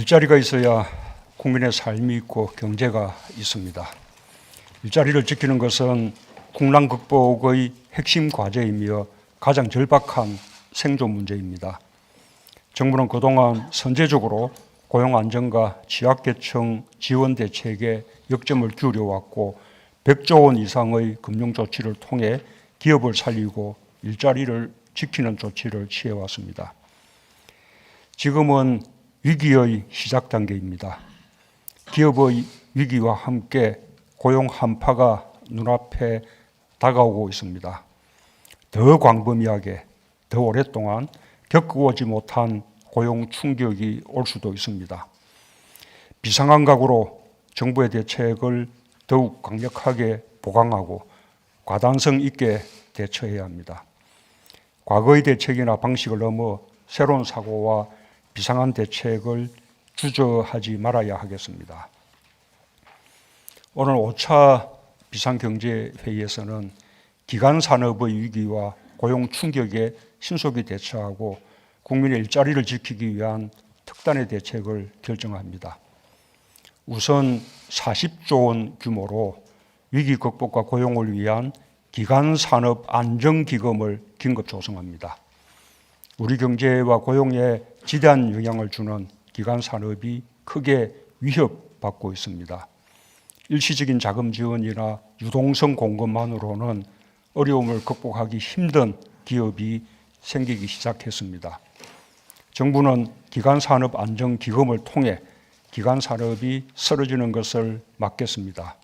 일자리가 있어야 국민의 삶이 있고 경제가 있습니다. 일자리를 지키는 것은 국난 극복의 핵심 과제이며 가장 절박한 생존 문제입니다. 정부는 그동안 선제적으로 고용 안정과 취약계층 지원 대책에 역점을 기울여왔고 100조 원 이상의 금융 조치를 통해 기업을 살리고 일자리를 지키는 조치를 취해왔습니다. 지금은 위기의 시작 단계입니다. 기업의 위기와 함께 고용 한파가 눈앞에 다가오고 있습니다. 더 광범위하게, 더 오랫동안 겪어오지 못한 고용 충격이 올 수도 있습니다. 비상한 각오로 정부의 대책을 더욱 강력하게 보강하고 과단성 있게 대처해야 합니다. 과거의 대책이나 방식을 넘어 새로운 사고와 비상한 대책을 주저하지 말아야 하겠습니다. 오늘 5차 비상경제회의에서는 기간산업의 위기와 고용 충격에 신속히 대처하고 국민의 일자리를 지키기 위한 특단의 대책을 결정합니다. 우선 40조 원 규모로 위기 극복과 고용을 위한 기간산업 안정기금을 긴급 조성합니다. 우리 경제와 고용에 지대한 영향을 주는 기간산업이 크게 위협받고 있습니다. 일시적인 자금 지원이나 유동성 공급만으로는 어려움을 극복하기 힘든 기업이 생기기 시작했습니다. 정부는 기간산업 안정기금을 통해 기간산업이 쓰러지는 것을 막겠습니다.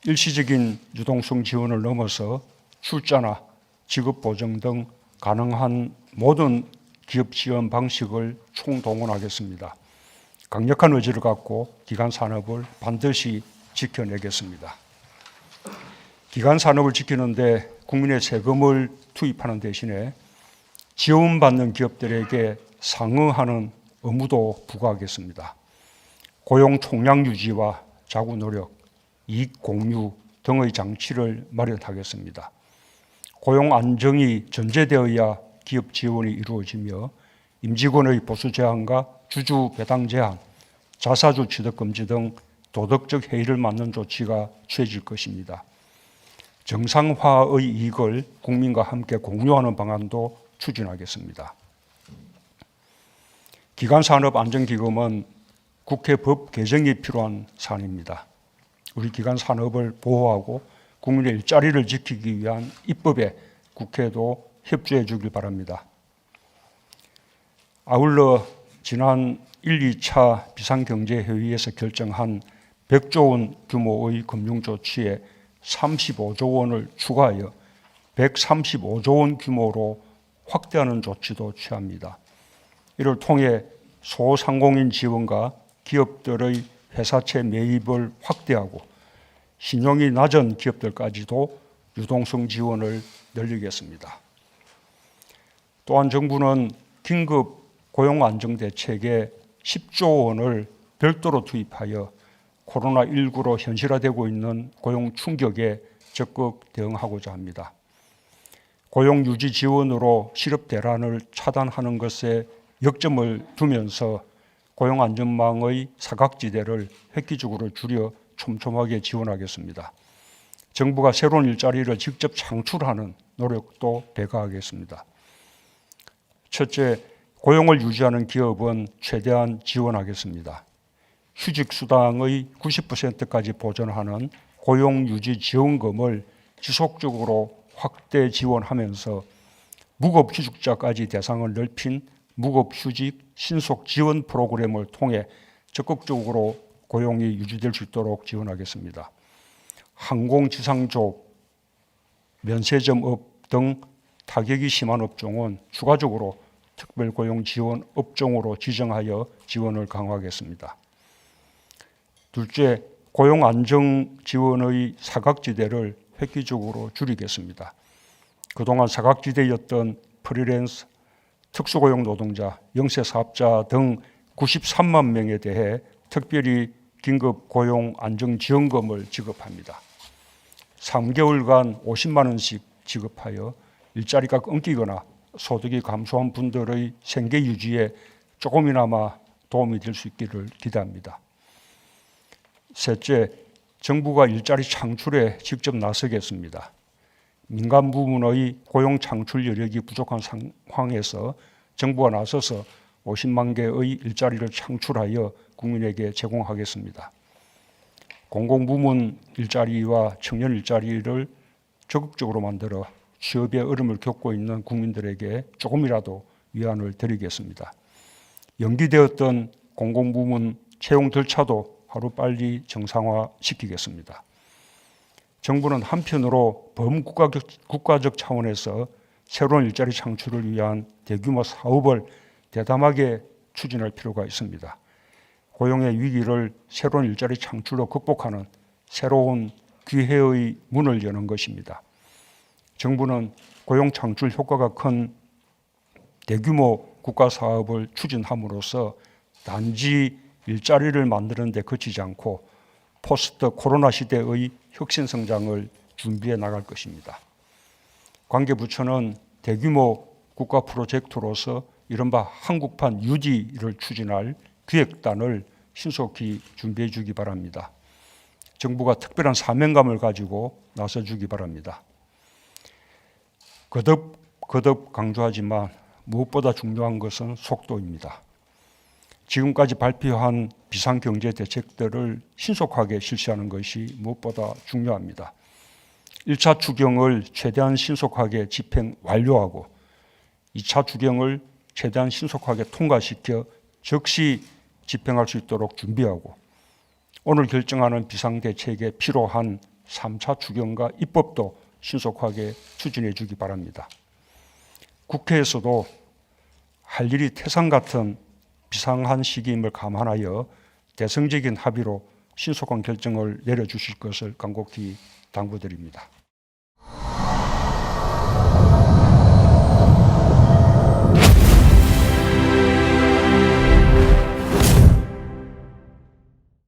일시적인 유동성 지원을 넘어서 출자나 직업보정 등 가능한 모든 기업 지원 방식을 총동원하겠습니다. 강력한 의지를 갖고 기간산업을 반드시 지켜내겠습니다. 기간산업을 지키는데 국민의 세금을 투입하는 대신에 지원받는 기업들에게 상응하는 의무도 부과하겠습니다. 고용 총량 유지와 자구 노력, 이익 공유 등의 장치를 마련하겠습니다. 고용 안정이 전제되어야 기업 지원이 이루어지며 임직원의 보수 제한과 주주 배당 제한, 자사주 취득 금지 등 도덕적 해이를 막는 조치가 취해질 것입니다. 정상화의 이익을 국민과 함께 공유하는 방안도 추진하겠습니다. 기간산업안정기금은 국회 법 개정이 필요한 사안입니다. 우리 기간산업을 보호하고 국민의 일자리를 지키기 위한 입법에 국회도 협조해 주길 바랍니다. 아울러 지난 1, 2차 비상경제회의에서 결정한 100조 원 규모의 금융조치에 35조 원을 추가하여 135조 원 규모로 확대하는 조치도 취합니다. 이를 통해 소상공인 지원과 기업들의 회사채 매입을 확대하고 신용이 낮은 기업들까지도 유동성 지원을 늘리겠습니다. 또한 정부는 긴급 고용안정대책에 10조 원을 별도로 투입하여 코로나19로 현실화되고 있는 고용 충격에 적극 대응하고자 합니다. 고용 유지 지원으로 실업 대란을 차단하는 것에 역점을 두면서 고용 안전망의 사각지대를 획기적으로 줄여 촘촘하게 지원하겠습니다. 정부가 새로운 일자리를 직접 창출하는 노력도 배가하겠습니다. 첫째, 고용을 유지하는 기업은 최대한 지원하겠습니다. 휴직수당의 90%까지 보전하는 고용유지지원금을 지속적으로 확대 지원하면서 무급휴직자까지 대상을 넓힌 무급휴직 신속지원 프로그램을 통해 적극적으로 고용이 유지될 수 있도록 지원하겠습니다. 항공지상조업, 면세점업 등 타격이 심한 업종은 추가적으로 특별고용 지원 업종으로 지정하여 지원을 강화하겠습니다. 둘째, 고용 안정 지원의 사각지대를 획기적으로 줄이겠습니다. 그동안 사각지대였던 프리랜서, 특수고용 노동자, 영세사업자 등 93만 명에 대해 특별히 긴급 고용 안정 지원금을 지급합니다. 3개월간 50만 원씩 지급하여 일자리가 끊기거나 소득이 감소한 분들의 생계 유지에 조금이나마 도움이 될 수 있기를 기대합니다. 셋째, 정부가 일자리 창출에 직접 나서겠습니다. 민간 부문의 고용 창출 여력이 부족한 상황에서 정부가 나서서 50만 개의 일자리를 창출하여 국민에게 제공하겠습니다. 공공부문 일자리와 청년 일자리를 적극적으로 만들어 취업의 어려움을 겪고 있는 국민들에게 조금이라도 위안을 드리겠습니다. 연기되었던 공공부문 채용 절차도 하루빨리 정상화시키겠습니다. 정부는 한편으로 범국가적 차원에서 새로운 일자리 창출을 위한 대규모 사업을 대담하게 추진할 필요가 있습니다. 고용의 위기를 새로운 일자리 창출로 극복하는 새로운 기회의 문을 여는 것입니다. 정부는 고용 창출 효과가 큰 대규모 국가 사업을 추진함으로써 단지 일자리를 만드는 데 그치지 않고 포스트 코로나 시대의 혁신 성장을 준비해 나갈 것입니다. 관계부처는 대규모 국가 프로젝트로서 이른바 한국판 유지를 추진할 기획단을 신속히 준비해 주기 바랍니다. 정부가 특별한 사명감을 가지고 나서 주기 바랍니다. 거듭 강조하지만 무엇보다 중요한 것은 속도입니다. 지금까지 발표한 비상경제 대책들을 신속하게 실시하는 것이 무엇보다 중요합니다. 1차 추경을 최대한 신속하게 집행 완료하고 2차 추경을 최대한 신속하게 통과시켜 즉시 집행할 수 있도록 준비하고 오늘 결정하는 비상대책에 필요한 3차 추경과 입법도 신속하게 추진해 주기 바랍니다. 국회에서도 할 일이 태산 같은 비상한 시기임을 감안하여 대승적인 합의로 신속한 결정을 내려주실 것을 간곡히 당부드립니다.